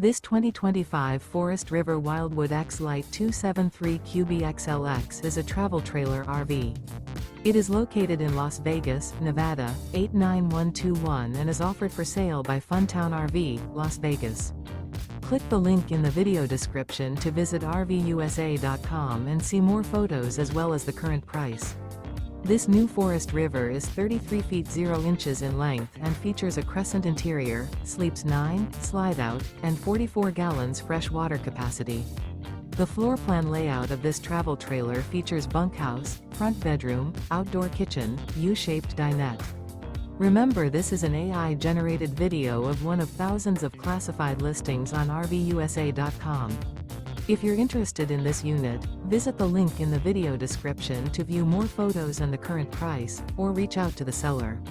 This 2025 Forest River Wildwood X-Lite 273QBXLX is a travel trailer RV. It is located in Las Vegas, Nevada, 89121 and is offered for sale by Funtown RV, Las Vegas. Click the link in the video description to visit RVUSA.com and see more photos as well as the current price. This new Forest River is 33 feet 0 inches in length and features a CRESCENT interior, sleeps 9, slide-out, and 44 gallons fresh water capacity. The floor plan layout of this travel trailer features bunkhouse, front bedroom, outdoor kitchen, U-shaped dinette. Remember, this is an AI-generated video of one of thousands of classified listings on RVUSA.com. If you're interested in this unit, visit the link in the video description to view more photos and the current price, or reach out to the seller.